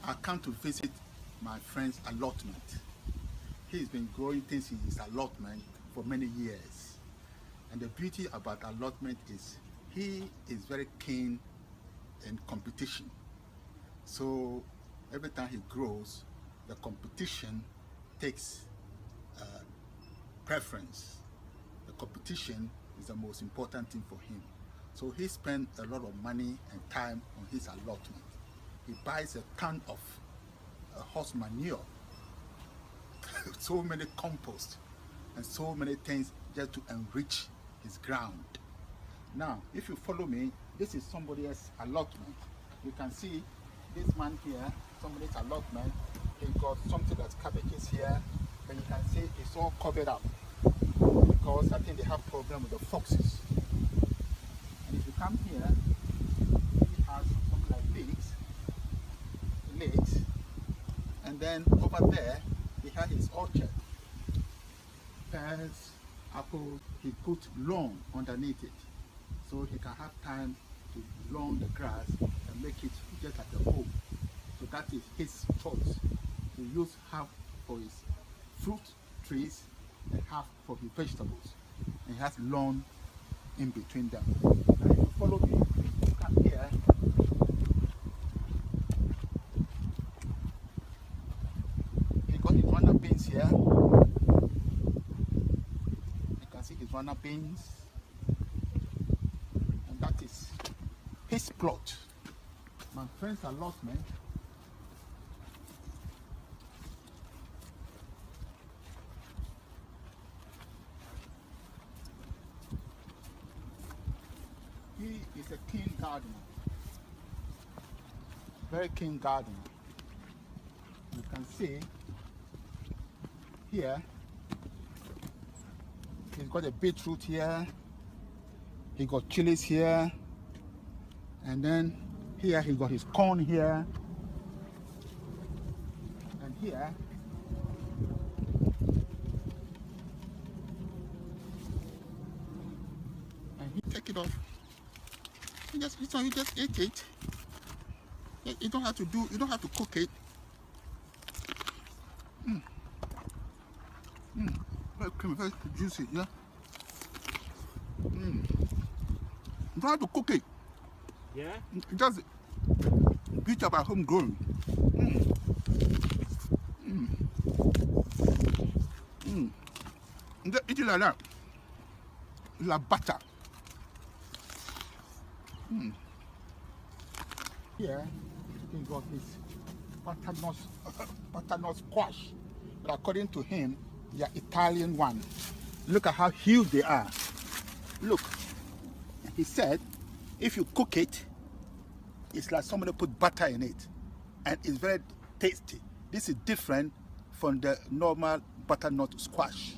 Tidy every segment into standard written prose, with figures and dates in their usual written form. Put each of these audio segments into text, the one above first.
I come to visit my friend's allotment. He's been growing things in his allotment for many years. And the beauty about allotment is he is very keen in competition. So every time he grows, the competition takes preference. The competition is the most important thing for him. So he spends a lot of money and time on his allotment. He buys a ton of horse manure, so many compost, and so many things just to enrich his ground. Now, if you follow me, this is somebody else's allotment. You can see this man here, somebody's allotment. He got something that's cabbages here, and you can see it's all covered up because I think they have problem with the foxes. And if you come here, he has something like leeks, and then over there he has his orchard, pears, apples. He put lawn underneath it, so he can have time to lawn the grass and make it just like a home. So that is his choice. He use half for his fruit trees and half for his vegetables, and he has lawn in between them. Now if you follow me, you come here. He got his runner beans here. You can see his runner beans, and that is his plot. My friend's allotment. He is a keen gardener, very keen gardener. You can see here, he's got a beetroot here, he got chilies here, and then here he got his corn here, and here and he take it off. You just eat it. You don't have to cook it. Very creamy, very juicy, yeah. You don't have to cook it. Yeah? Just beat up at home grown. Just eat it like that. It's like butter. Here, he got his butternut squash. But according to him, they are Italian one. Look at how huge they are. Look, he said, if you cook it, it's like somebody put butter in it, and it's very tasty. This is different from the normal butternut squash.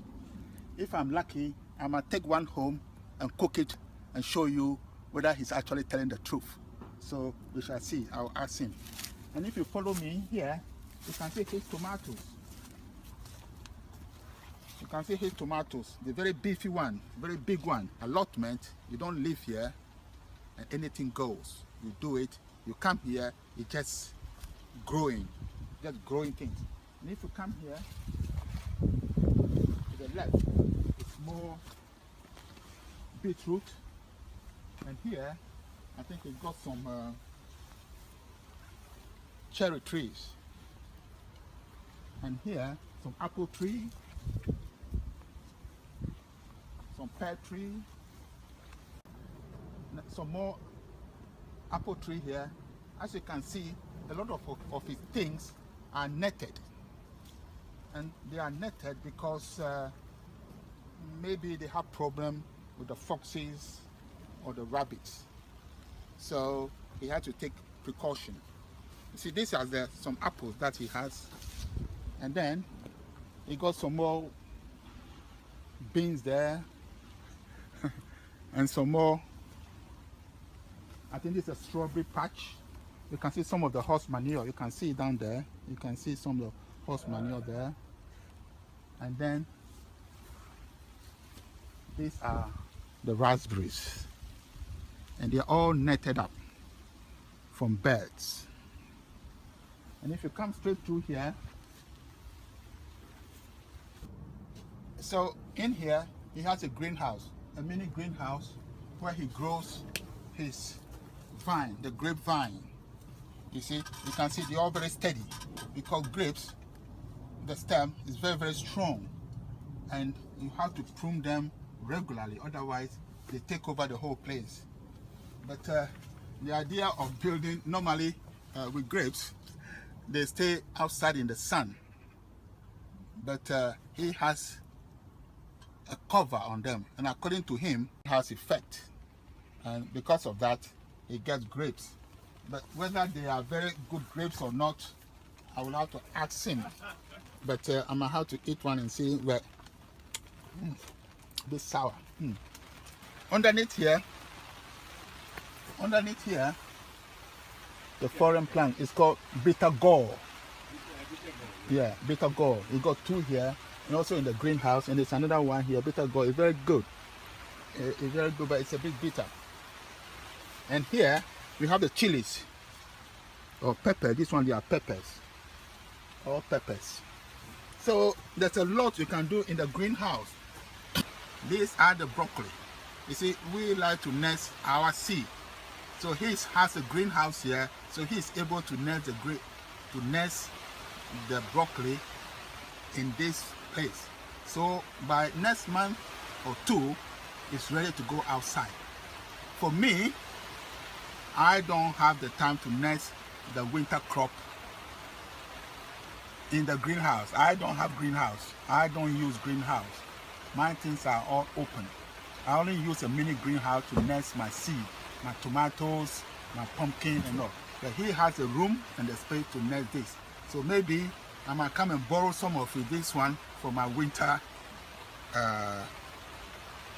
If I'm lucky, I might take one home and cook it and show you whether he's actually telling the truth. So we shall see. I'll ask him. And if you follow me here, you can see his tomatoes. You can see his tomatoes, the very beefy one, very big one. Allotment, you don't live here and anything goes. You do it, you come here, it's just growing things. And if you come here, to the left, it's more beetroot. And here, I think we've got some cherry trees. And here, some apple tree, some pear tree, some more apple tree here. As you can see, a lot of his things are netted. And they are netted because maybe they have problem with the foxes or the rabbits. So he had to take precaution. You see, these are some apples that he has. And then he got some more beans there. And some more, I think this is a strawberry patch. You can see some of the horse manure. You can see it down there. You can see some of the horse manure there. And then these are the raspberries. And they're all netted up from birds. And And if you come straight through here, so in here he has a greenhouse, a mini greenhouse where he grows his vine, the grapevine. You see, you can see they're all very steady because grapes, the stem is very, very strong, and you have to prune them regularly, otherwise they take over the whole place. But the idea of building, normally with grapes, they stay outside in the sun, but he has a cover on them, and according to him, it has effect, and because of that he gets grapes. But whether they are very good grapes or not, I will have to ask him. But I'm gonna have to eat one and see where. A bit sour. Underneath here, the foreign plant is called bitter gourd. Yeah, bitter gourd. You got two here, and also in the greenhouse, and there's another one here. Bitter gourd is very good. It's very good, but it's a bit bitter. And here we have the chilies or pepper. This one, they are peppers, all peppers. So there's a lot you can do in the greenhouse. These are the broccoli. You see, we like to nest our seed. So he has a greenhouse here, so he's able to nest the broccoli in this place. So by next month or two, it's ready to go outside. For me, I don't have the time to nest the winter crop in the greenhouse. I don't have greenhouse. I don't use greenhouse. My things are all open. I only use a mini greenhouse to nest my seed, my tomatoes, my pumpkin and all. But he has a room and the space to nest this. So maybe I might come and borrow some of this one for my winter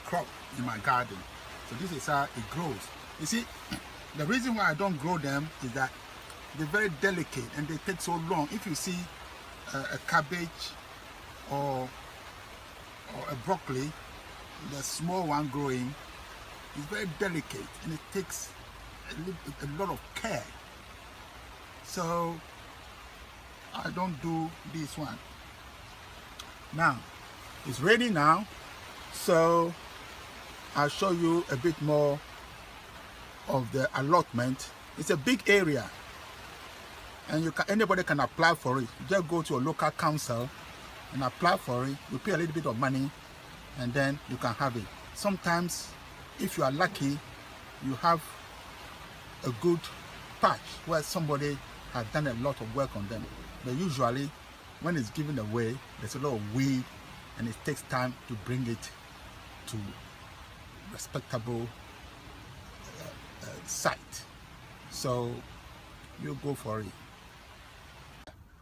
crop in my garden. So this is how it grows. You see, the reason why I don't grow them is that they're very delicate and they take so long. If you see a cabbage or a broccoli, the small one growing, is very delicate and it takes a lot of care. So I don't do this one. Now it's ready now, so I'll show you a bit more of the allotment. It's a big area, and anybody can apply for it. Just go to a local council and apply for it. You pay a little bit of money and then you can have it. Sometimes, if you are lucky, you have a good patch where somebody has done a lot of work on them. But usually, when it's given away, there's a lot of weed and it takes time to bring it to respectable site. So you go for it.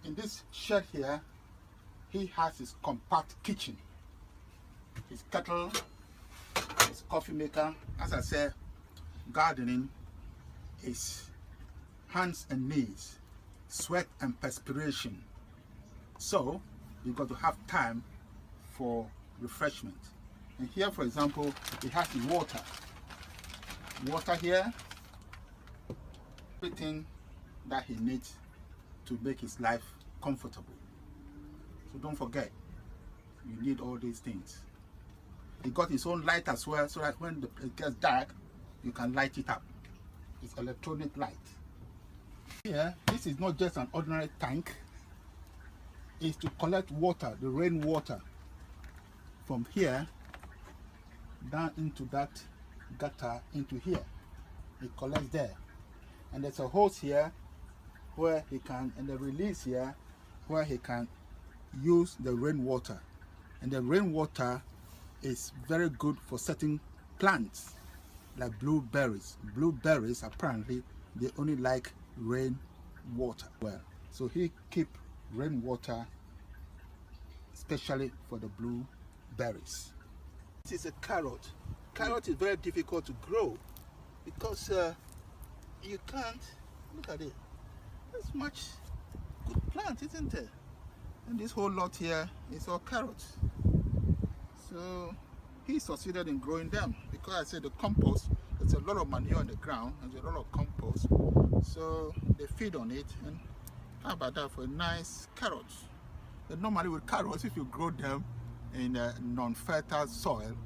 In this shed here, he has his compact kitchen, his kettle, his coffee maker. As I said, gardening is hands and knees, sweat and perspiration. So you've got to have time for refreshment. And here, for example, he has the water here, everything that he needs to make his life comfortable. So don't forget, you need all these things. He got his own light as well, so that when it gets dark, you can light it up. It's electronic light. Here, this is not just an ordinary tank. It's to collect water, the rainwater, from here down into that gutter into here. It collects there, and there's a hose here where he can, and the release here where he can use the rainwater. And the rainwater is very good for certain plants like blueberries. Blueberries, apparently they only like rainwater well, so he keep rainwater especially for the blueberries. This is a carrot. Carrot is very difficult to grow because you can't, look at it, there's much good plant, isn't there? And this whole lot here is all carrots. So he succeeded in growing them because I said the compost, there's a lot of manure on the ground and there's a lot of compost, so they feed on it and How about that for a nice carrots? But normally with carrots, if you grow them in a non-fertile soil,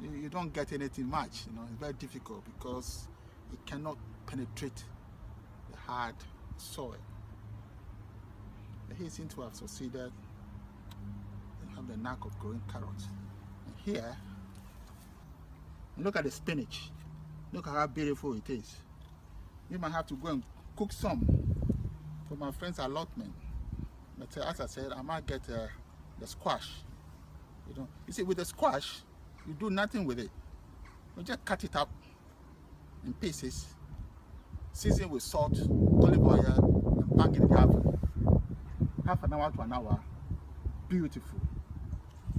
you don't get anything much. You know, it's very difficult because it cannot penetrate the hard soil. But he seems to have succeeded and have the knack of growing carrots. And here, look at the spinach. Look at how beautiful it is. You might have to go and cook some for my friend's allotment. But as I said, I might get the squash. You see, with the squash, you do nothing with it. You just cut it up in pieces, season with salt, olive oil, and bang it in the oven. Half an hour to an hour, beautiful.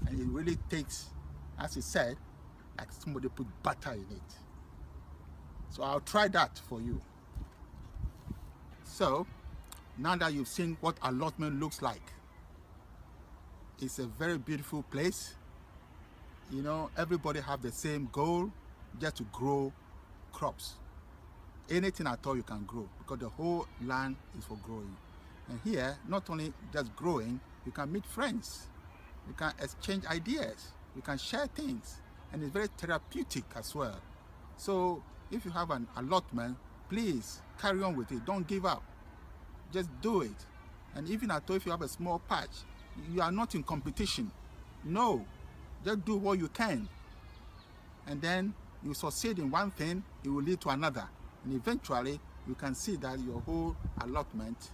And it really takes, as he said, like somebody put butter in it. So I'll try that for you. So now that you've seen what allotment looks like, it's a very beautiful place. You know, everybody have the same goal, just to grow crops. Anything at all you can grow, because the whole land is for growing. And here, not only just growing, you can meet friends, you can exchange ideas, you can share things, and it's very therapeutic as well. So if you have an allotment, please carry on with it. Don't give up. Just do it. And even at all, if you have a small patch, you are not in competition. No, just do what you can. And then you succeed in one thing, it will lead to another. And eventually, you can see that your whole allotment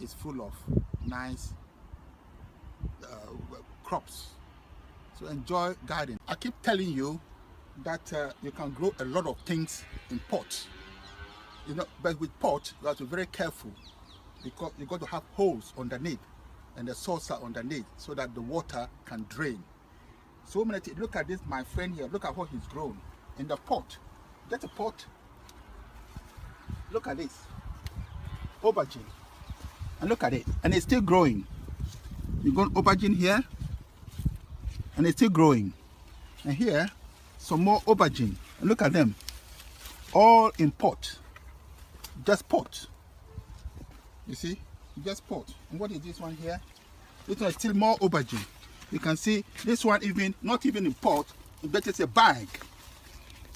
is full of nice crops. So enjoy gardening. I keep telling you that you can grow a lot of things in pots. You know, but with pot, you have to be very careful, because you got to have holes underneath and the saucer underneath so that the water can drain. So many things. Look at this, my friend here. Look at what he's grown in the pot. That's a pot. Look at this, aubergine, and look at it, and it's still growing. You got aubergine here, and it's still growing. And here, some more aubergine. And look at them, all in pot. Just pot. You see, just pot. And what is this one here? This one is still more aubergine. You can see this one even not even in pot, but it's a bag,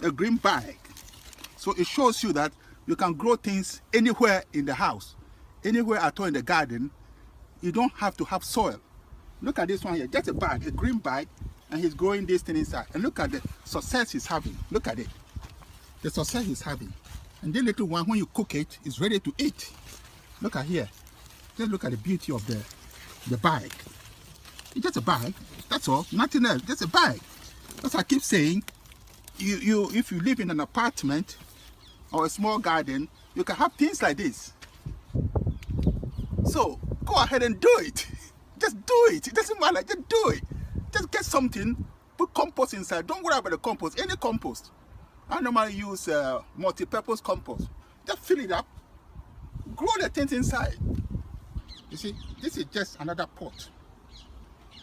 a green bag. So it shows you that you can grow things anywhere in the house, anywhere at all in the garden. You don't have to have soil. Look at this one here, just a bag, a green bag, and he's growing this thing inside. And look at the success he's having. Look at it, the success he's having. And this little one, when you cook it, is ready to eat. Look at here. Just look at the beauty of the bag. It's just a bag. That's all. Nothing else. Just a bag. As I keep saying, if you live in an apartment or a small garden, you can have things like this. So go ahead and do it. Just do it. It doesn't matter. Just do it. Just get something. Put compost inside. Don't worry about the compost. Any compost. I normally use multi-purpose compost. Just fill it up. Grow the things inside. You see, this is just another pot.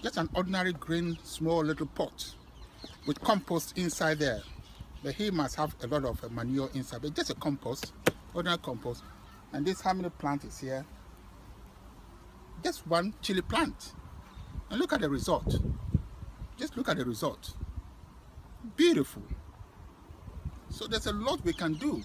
Just an ordinary green, small little pot with compost inside there. But he must have a lot of manure inside. But just a compost, ordinary compost. And this, how many plants is here? Just one chili plant. And look at the result. Just look at the result. Beautiful. So there's a lot we can do.